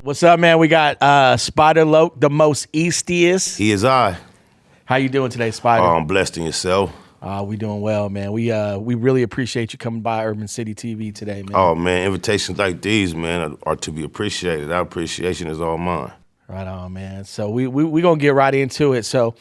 What's up, man? We got Spider Loke, the most eastiest. He is I. How you doing today, Spider? I'm blessed in yourself. We doing well, man. We really appreciate you coming by Urban City TV today, man. Oh man, invitations like these, man, are to be appreciated. Our appreciation is all mine. Right on, man. So we gonna get right into it. So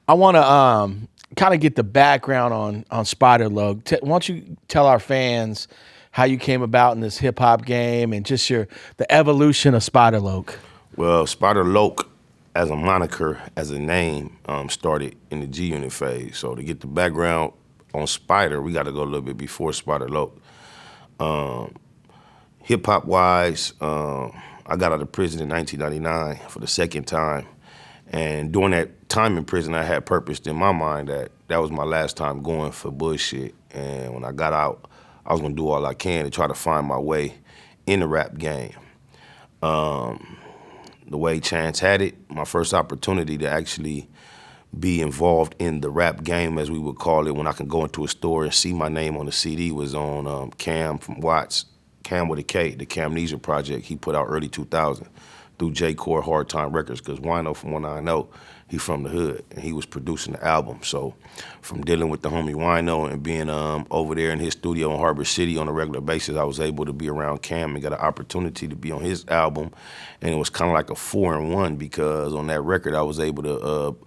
I want to kind of get the background on Spider Loke. Why don't you tell our fans how you came about in this hip hop game and just the evolution of Spider Loke? Well, Spider Loke as a moniker, as a name, started in the G Unit phase. So to get the background on Spider, we got to go a little bit before Spider Loke. Hip hop wise, I got out of prison in 1999 for the second time. And during that time in prison, I had purposed in my mind that that was my last time going for bullshit. And when I got out, I was gonna do all I can to try to find my way in the rap game. The way chance had it, my first opportunity to actually be involved in the rap game, as we would call it, when I can go into a store and see my name on the CD, was on Cam from Watts, Cam with a K, the Camnesia Project he put out early 2000 through J Core Hard Time Records, because Wino, from what I know, he from the hood, and he was producing the album. So from dealing with the homie Wino and being over there in his studio in Harbor City on a regular basis, I was able to be around Cam and got an opportunity to be on his album. And it was kind of like a 4-in-1, because on that record I was able to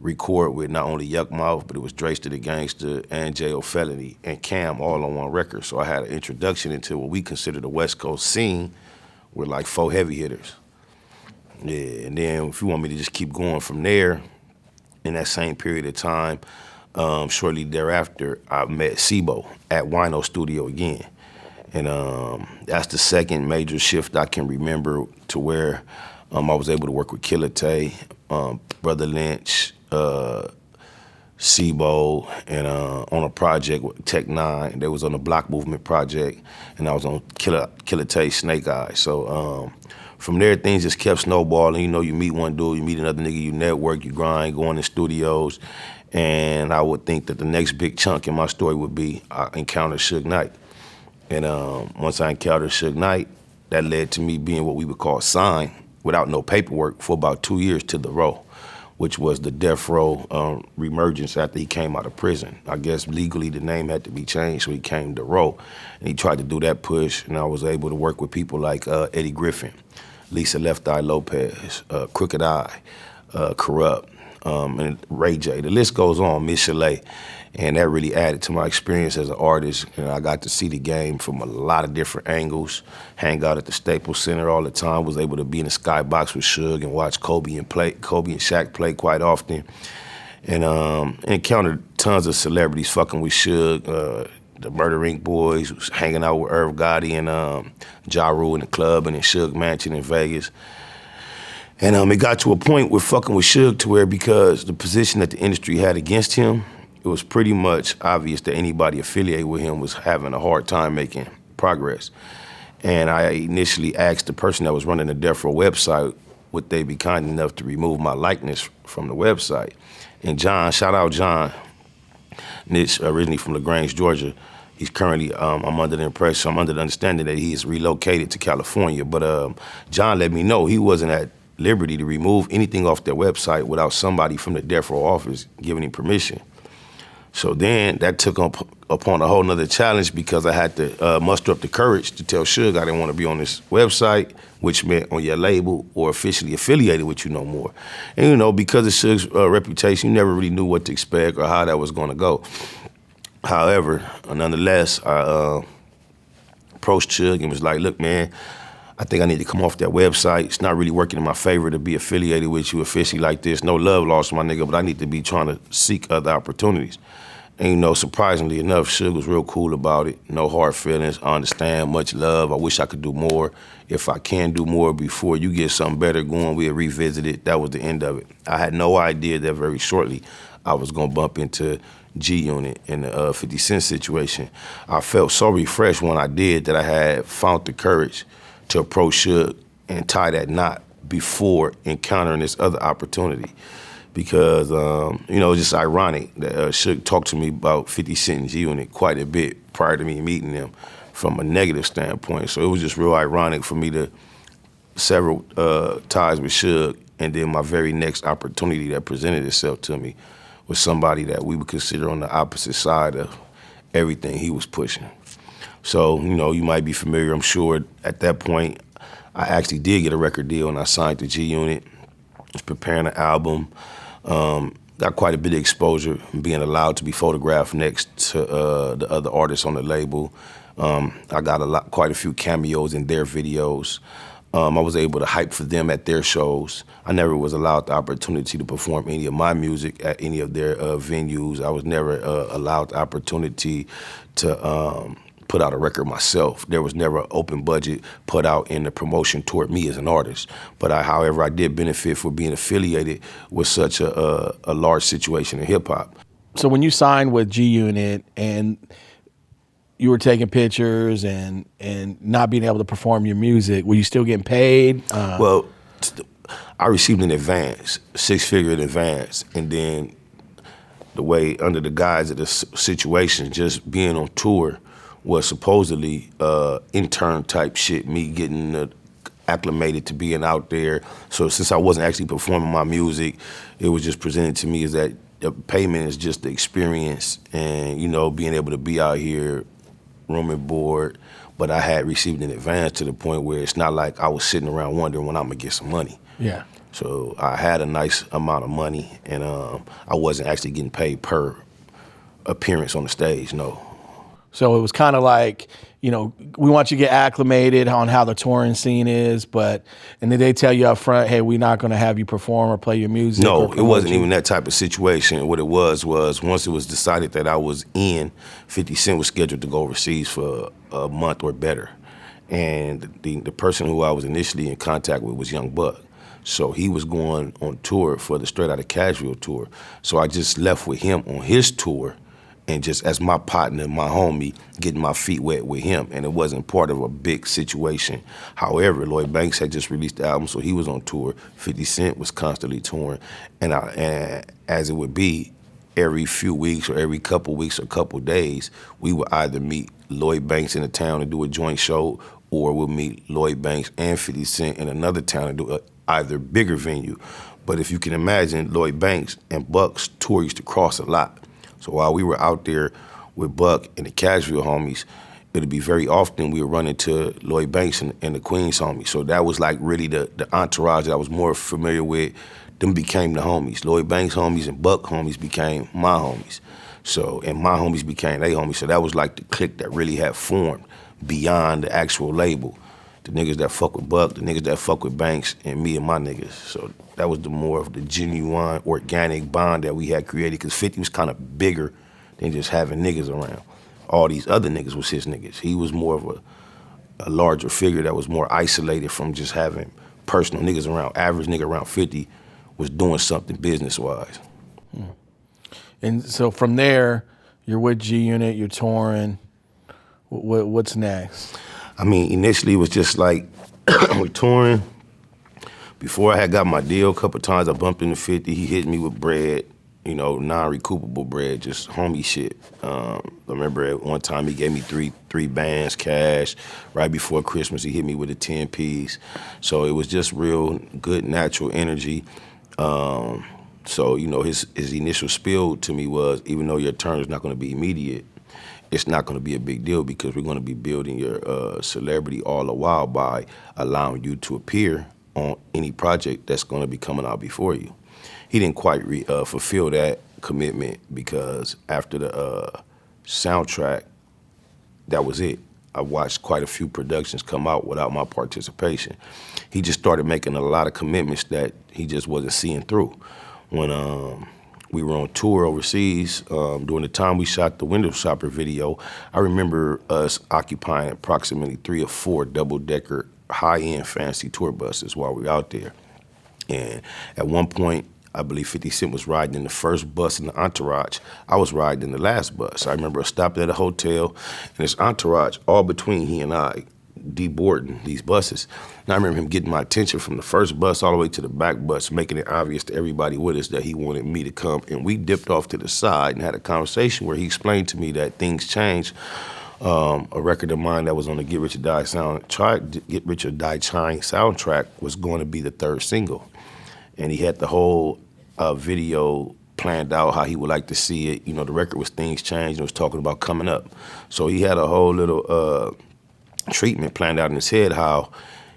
record with not only Yuck Mouth, but it was Drace to the Gangster and J.O. Felony and Cam all on one record. So I had an introduction into what we consider the West Coast scene with like 4 heavy hitters. Yeah, and then if you want me to just keep going from there, in that same period of time, shortly thereafter, I met Sibo at Wino Studio again. And that's the second major shift I can remember, to where I was able to work with Killer Tay, Brother Lynch, Sibo, and on a project with Tech 9. They was on the Block Movement project, and I was on Killer Tay Snake Eyes. So from there, things just kept snowballing. You know, you meet one dude, you meet another nigga, you network, you grind, go in the studios. And I would think that the next big chunk in my story would be I encountered Suge Knight. And once I encountered Suge Knight, that led to me being what we would call signed without no paperwork for about 2 years to the Row, which was the Death Row reemergence after he came out of prison. I guess legally the name had to be changed, so he came to Row. And he tried to do that push, and I was able to work with people like Eddie Griffin, Lisa Left Eye Lopez, Crooked Eye, Corrupt, and Ray J. The list goes on, Miss Chalet. And that really added to my experience as an artist. And I got to see the game from a lot of different angles, hang out at the Staples Center all the time, was able to be in the skybox with Suge and watch Kobe and Shaq play quite often. And encountered tons of celebrities fucking with Suge, the Murder Inc. boys, was hanging out with Irv Gotti and Ja Rule in the club and in Suge Mansion in Vegas. And it got to a point with fucking with Suge to where, because the position that the industry had against him, it was pretty much obvious that anybody affiliated with him was having a hard time making progress. And I initially asked the person that was running the Death Row website, would they be kind enough to remove my likeness from the website? And John, shout out John Nitch, originally from LaGrange, Georgia. He's currently, I'm under the impression, I'm under the understanding that he's relocated to California. But John let me know he wasn't at liberty to remove anything off their website without somebody from the Death Row office giving him permission. So then that took upon a whole nother challenge, because I had to muster up the courage to tell Suge I didn't want to be on this website, which meant on your label or officially affiliated with you no more. And you know, because of Suge's reputation, you never really knew what to expect or how that was going to go. However, nonetheless, I approached Suge and was like, look, man, I think I need to come off that website. It's not really working in my favor to be affiliated with you officially like this. No love lost, my nigga, but I need to be trying to seek other opportunities. And you know, surprisingly enough, Suge was real cool about it. No hard feelings, I understand, much love. I wish I could do more. If I can do more before you get something better going, we'll revisit it. That was the end of it. I had no idea that very shortly I was gonna bump into G Unit in the 50 Cent situation. I felt so refreshed when I did that I had found the courage to approach Suge and tie that knot before encountering this other opportunity. Because, you know, it's just ironic that Suge talked to me about 50 Cent and G Unit quite a bit prior to me meeting them from a negative standpoint. So it was just real ironic for me to several ties with Suge, and then my very next opportunity that presented itself to me was somebody that we would consider on the opposite side of everything he was pushing. So, you know, you might be familiar, I'm sure, at that point, I actually did get a record deal and I signed to G-Unit, was preparing an album, got quite a bit of exposure, being allowed to be photographed next to the other artists on the label. I got quite a few cameos in their videos. I was able to hype for them at their shows. I never was allowed the opportunity to perform any of my music at any of their venues. I was never allowed the opportunity to put out a record myself. There was never an open budget put out in the promotion toward me as an artist. But however, I did benefit for being affiliated with such a large situation in hip hop. So when you signed with G-Unit and you were taking pictures and not being able to perform your music, were you still getting paid? Well, I received an advance, 6-figure in advance, and then the way under the guise of the situation, just being on tour was supposedly intern type shit, me getting acclimated to being out there. So since I wasn't actually performing my music, it was just presented to me as that the payment is just the experience and, you know, being able to be out here, room and board. But I had received an advance to the point where it's not like I was sitting around wondering when I'm gonna get some money. Yeah. So I had a nice amount of money and I wasn't actually getting paid per appearance on the stage, no. So it was kind of like, you know, we want you to get acclimated on how the touring scene is, and did they tell you up front, hey, we're not going to have you perform or play your music? No, it wasn't even that type of situation. What it was once it was decided that I was in, 50 Cent was scheduled to go overseas for a month or better. And the person who I was initially in contact with was Young Buck. So he was going on tour for the Straight Outta Cashville tour. So I just left with him on his tour and just as my partner, my homie, getting my feet wet with him. And it wasn't part of a big situation. However, Lloyd Banks had just released the album, so he was on tour. 50 Cent was constantly touring. And as it would be, every few weeks or every couple weeks or couple days, we would either meet Lloyd Banks in a town and do a joint show, or we'll meet Lloyd Banks and 50 Cent in another town and do either bigger venue. But if you can imagine, Lloyd Banks and Buck's tour used to cross a lot. So while we were out there with Buck and the Cashville homies, it'd be very often we would run into Lloyd Banks and the Queens homies. So that was like really the entourage that I was more familiar with. Them became the homies. Lloyd Banks homies and Buck homies became my homies. So, and my homies became their homies. So that was like the clique that really had formed beyond the actual label. The niggas that fuck with Buck, the niggas that fuck with Banks, and me and my niggas. So that was the more of the genuine, organic bond that we had created, because 50 was kind of bigger than just having niggas around. All these other niggas was his niggas. He was more of a larger figure that was more isolated from just having personal niggas around. Average nigga around 50 was doing something business-wise. And so from there, you're with G-Unit, you're touring. What's next? I mean, initially it was just like, we're touring. Before I had got my deal, a couple of times I bumped into 50. He hit me with bread, you know, non-recoupable bread, just homie shit. I remember at one time he gave me three bands cash. Right before Christmas, he hit me with a 10 piece. So it was just real good, natural energy. So, you know, his initial spiel to me was, even though your turn is not going to be immediate, it's not going to be a big deal because we're going to be building your celebrity all the while by allowing you to appear on any project that's going to be coming out before you. He didn't quite fulfill that commitment because after the soundtrack, that was it. I watched quite a few productions come out without my participation. He just started making a lot of commitments that he just wasn't seeing through. When we were on tour overseas, during the time we shot the Window Shopper video, I remember us occupying approximately 3 or 4 double-decker high-end fancy tour buses while we were out there. And at one point, I believe 50 Cent was riding in the first bus in the entourage. I was riding in the last bus. I remember us stopping at a hotel, and this entourage, all between he and I, deboarding these buses. And I remember him getting my attention from the first bus all the way to the back bus, making it obvious to everybody with us that he wanted me to come. And we dipped off to the side and had a conversation where he explained to me that things changed a record of mine that was on the Get Rich or Die Get Rich or Die Trying soundtrack was going to be the third single. And he had the whole video planned out how he would like to see it. You know, the record was Things Change and was talking about coming up. So he had a whole little treatment planned out in his head how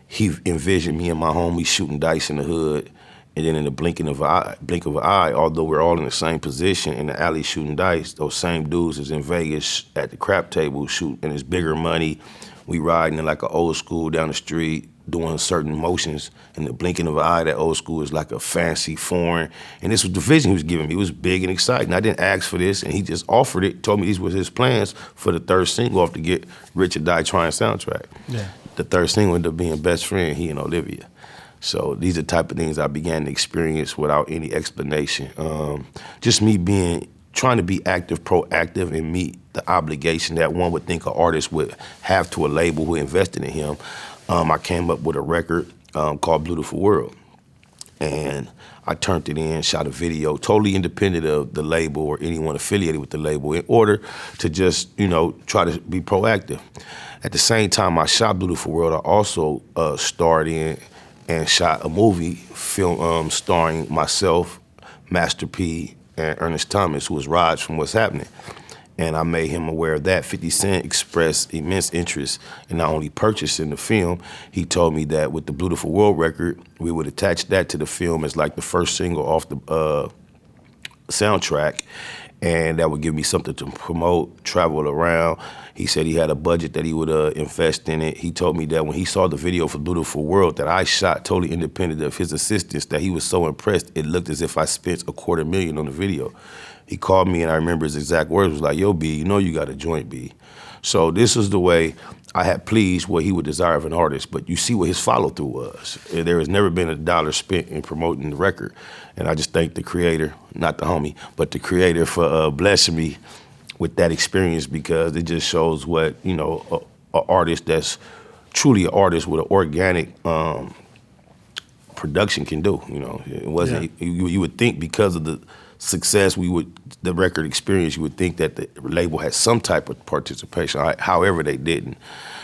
he envisioned me and my homies shooting dice in the hood, and then in the blink of an eye, although we're all in the same position in the alley shooting dice, those same dudes is in Vegas at the crap table shooting, and it's bigger money. We riding in like an old school down the street, doing certain motions. In the blinking of an eye, that old school is like a fancy foreign. And this was the vision he was giving me. It was big and exciting. I didn't ask for this, and he just offered it, told me these were his plans for the third single off the Get Rich or Die Trying soundtrack. Yeah. The third single ended up being Best Friend, he and Olivia. So these are the type of things I began to experience without any explanation. Just me trying to be active, proactive, and meet the obligation that one would think an artist would have to a label who invested in him. I came up with a record called Beautiful World. And I turned it in, shot a video, totally independent of the label or anyone affiliated with the label, in order to just, you know, try to be proactive. At the same time I shot Beautiful World, I also starred in and shot a movie film starring myself, Master P, and Ernest Thomas, who was Raj from What's Happening. And I made him aware of that. 50 Cent expressed immense interest in not only purchasing the film, he told me that with the Beautiful World record, we would attach that to the film as like the first single off the soundtrack, and that would give me something to promote, travel around. He said he had a budget that he would invest in it. He told me that when he saw the video for Beautiful World that I shot totally independent of his assistance, that he was so impressed, it looked as if I spent $250,000 on the video. He called me, and I remember his exact words was like, "Yo, B, you know you got a joint, B." So this is the way I had pleased what he would desire of an artist, but you see what his follow-through was. There has never been a dollar spent in promoting the record, and I just thank the creator, not the homie, but the creator for blessing me with that experience, because it just shows what, you know, an artist that's truly an artist with an organic production can do. You know, it wasn't. Yeah. You would think because of the success the record experience, you would think that the label had some type of participation. However, they didn't.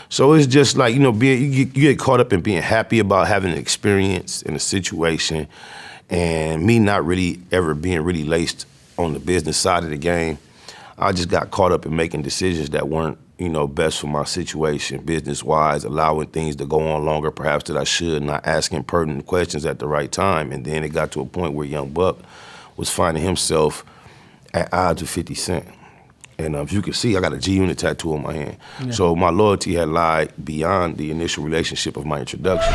So it's just like, you know, you get caught up in being happy about having an experience in a situation, and me not really ever being really laced on the business side of the game. I just got caught up in making decisions that weren't, you know, best for my situation, business-wise, allowing things to go on longer perhaps that I should, not asking pertinent questions at the right time. And then it got to a point where Young Buck was finding himself at odds with 50 Cent. And if you can see, I got a G-Unit tattoo on my hand. Yeah. So my loyalty had lied beyond the initial relationship of my introduction.